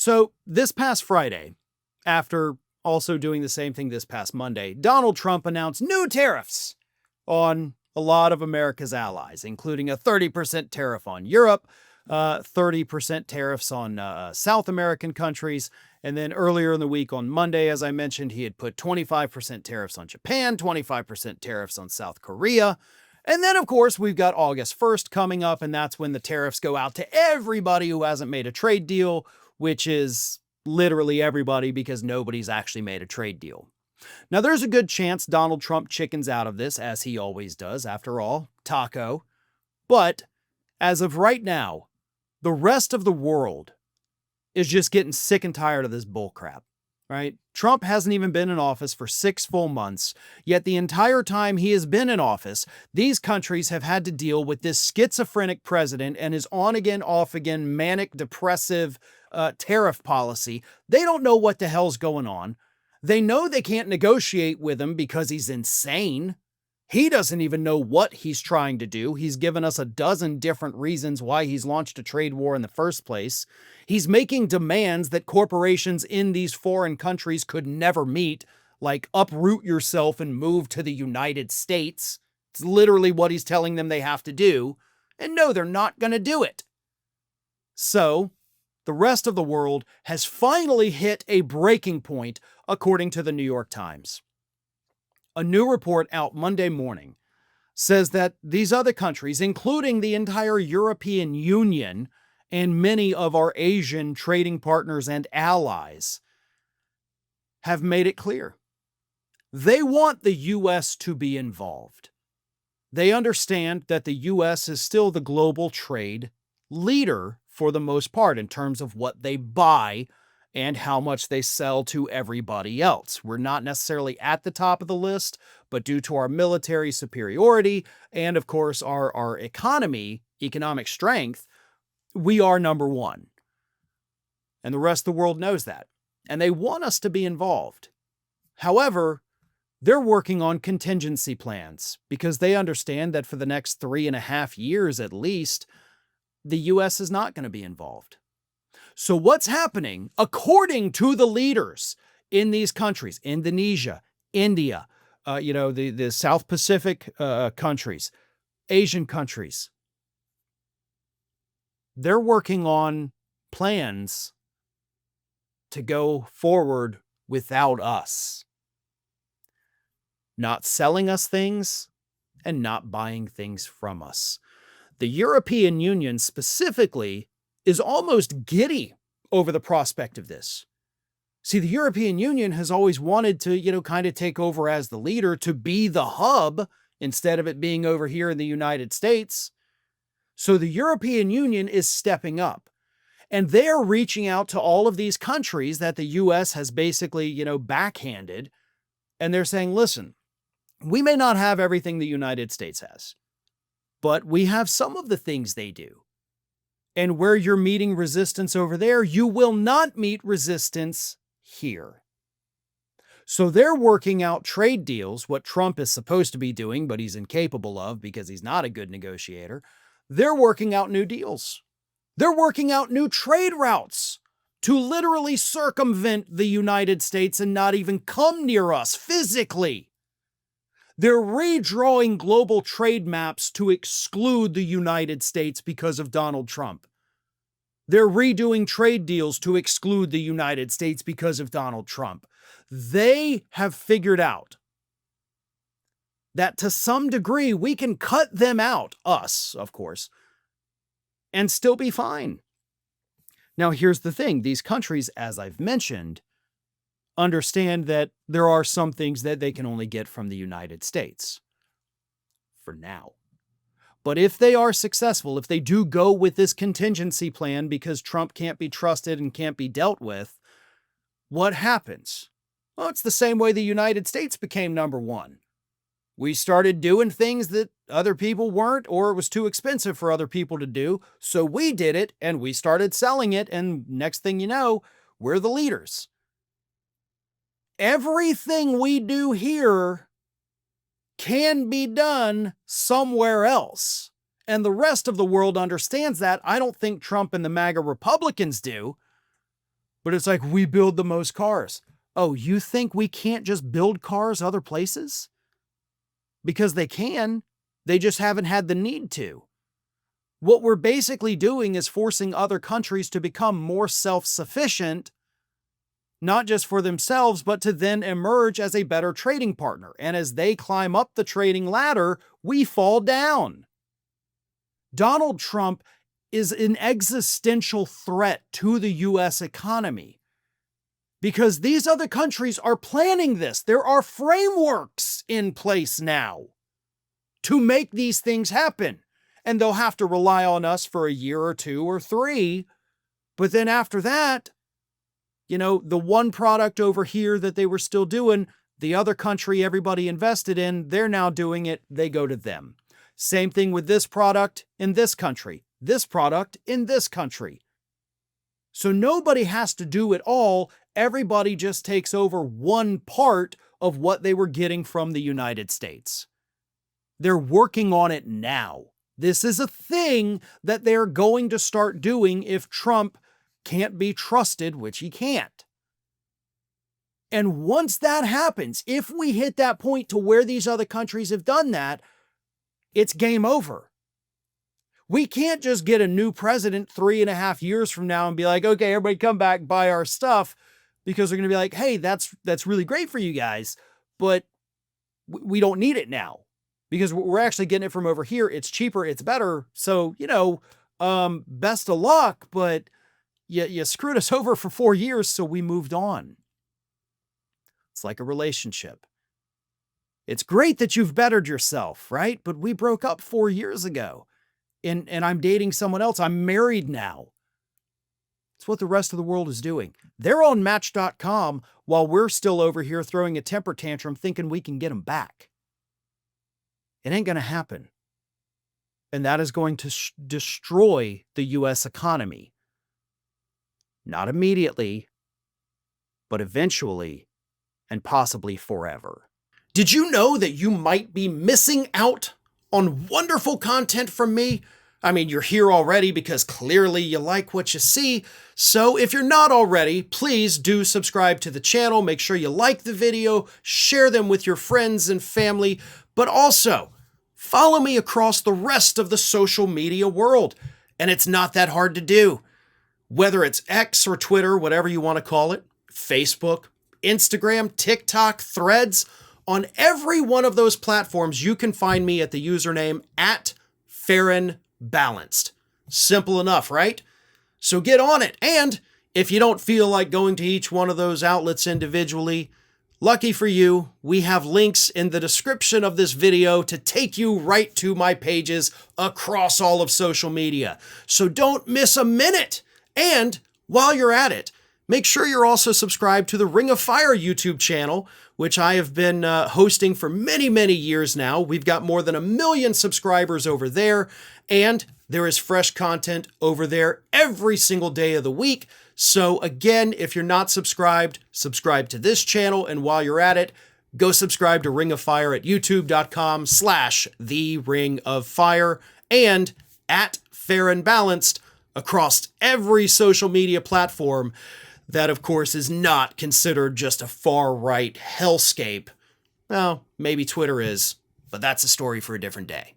So this past Friday, after also doing the same thing this past Monday, Donald Trump announced new tariffs on a lot of America's allies, including a 30% tariff on Europe, 30% tariffs on South American countries. And then earlier in the week on Monday, as I mentioned, he had put 25% tariffs on Japan, 25% tariffs on South Korea. And then, of course, we've got August 1st coming up, and that's when the tariffs go out to everybody who hasn't made a trade deal, which is literally everybody because nobody's actually made a trade deal. Now, there's a good chance Donald Trump chickens out of this, as he always does. After all, taco. But as of right now, the rest of the world is just getting sick and tired of this bullcrap, right? Trump hasn't even been in office for 6 full months, yet the entire time he has been in office, these countries have had to deal with this schizophrenic president and his on-again, off-again, manic, depressive tariff policy. They don't know what the hell's going on. They know they can't negotiate with him because he's insane. He doesn't even know what he's trying to do. He's given us a dozen different reasons why he's launched a trade war in the first place. He's making demands that corporations in these foreign countries could never meet, like uproot yourself and move to the United States. It's literally what he's telling them they have to do. And no, they're not going to do it. So, the rest of the world has finally hit a breaking point, according to the New York Times. A new report out Monday morning says that these other countries, including the entire European Union and many of our Asian trading partners and allies, have made it clear. They want the U.S. to be involved. They understand that the U.S. is still the global trade leader for the most part in terms of what they buy and how much they sell to everybody else. We're not necessarily at the top of the list, but due to our military superiority and, of course, our economic strength, we are number one. And the rest of the world knows that. And they want us to be involved. However, they're working on contingency plans because they understand that for the next 3.5 years at least, the U.S. is not going to be involved. So what's happening, according to the leaders in these countries, Indonesia, India, the South Pacific countries, Asian countries, they're working on plans to go forward without us. Not selling us things and not buying things from us. The European Union specifically is almost giddy over the prospect of this. See, the European Union has always wanted to, kind of take over as the leader, to be the hub instead of it being over here in the United States. So the European Union is stepping up. And they're reaching out to all of these countries that the U.S. has basically, backhanded. And they're saying, listen, we may not have everything the United States has, but we have some of the things they do. And where you're meeting resistance over there, you will not meet resistance here. So they're working out trade deals, what Trump is supposed to be doing, but he's incapable of because he's not a good negotiator. They're working out new deals. They're working out new trade routes to literally circumvent the United States and not even come near us physically. They're redrawing global trade maps to exclude the United States because of Donald Trump. They're redoing trade deals to exclude the United States because of Donald Trump. They have figured out that to some degree we can cut them out, us, of course, and still be fine. Now, here's the thing. These countries, as I've mentioned, understand that there are some things that they can only get from the United States for now. But if they are successful, if they do go with this contingency plan because Trump can't be trusted and can't be dealt with, what happens? Well, it's the same way the United States became number one. We started doing things that other people weren't, or it was too expensive for other people to do. So we did it and we started selling it. And next thing you know, we're the leaders. Everything we do here can be done somewhere else. And the rest of the world understands that. I don't think Trump and the MAGA Republicans do. But it's like, we build the most cars. Oh, you think we can't just build cars other places? Because they can. They just haven't had the need to. What we're basically doing is forcing other countries to become more self-sufficient, not just for themselves, but to then emerge as a better trading partner. And as they climb up the trading ladder, we fall down. Donald Trump is an existential threat to the U.S. economy because these other countries are planning this. There are frameworks in place now to make these things happen. And they'll have to rely on us for a year or 2 or 3. But then after that, the one product over here that they were still doing, the other country everybody invested in, they're now doing it. They go to them. Same thing with this product in this country, this product in this country. So nobody has to do it all. Everybody just takes over one part of what they were getting from the United States. They're working on it now. This is a thing that they're going to start doing if Trump can't be trusted, which he can't. And once that happens, if we hit that point to where these other countries have done that, it's game over. We can't just get a new president 3.5 years from now and be like, okay, everybody come back, buy our stuff, because they're going to be like, hey, that's really great for you guys, but we don't need it now. Because we're actually getting it from over here. It's cheaper. It's better. So, best of luck. But you screwed us over for 4 years, so we moved on. It's like a relationship. It's great that you've bettered yourself, right? But we broke up 4 years ago. And I'm dating someone else. I'm married now. It's what the rest of the world is doing. They're on Match.com while we're still over here throwing a temper tantrum thinking we can get them back. It ain't going to happen. And that is going to destroy the U.S. economy. Not immediately, but eventually, and possibly forever. Did you know that you might be missing out on wonderful content from me? I mean, you're here already because clearly you like what you see. So if you're not already, please do subscribe to the channel. Make sure you like the video, share them with your friends and family, but also follow me across the rest of the social media world. And it's not that hard to do. Whether it's X or Twitter, whatever you want to call it, Facebook, Instagram, TikTok, Threads, on every one of those platforms, you can find me at the username @FarronBalanced. Simple enough, right? So get on it. And if you don't feel like going to each one of those outlets individually, lucky for you, we have links in the description of this video to take you right to my pages across all of social media. So don't miss a minute. And while you're at it, make sure you're also subscribed to the Ring of Fire YouTube channel, which I have been hosting for many, many years now. We've got more than 1 million subscribers over there, and there is fresh content over there every single day of the week. So again, if you're not subscribed, subscribe to this channel. And while you're at it, go subscribe to Ring of Fire at youtube.com/The Ring of Fire and @FarronBalanced across every social media platform that, of course, is not considered just a far-right hellscape. Well, maybe Twitter is, but that's a story for a different day.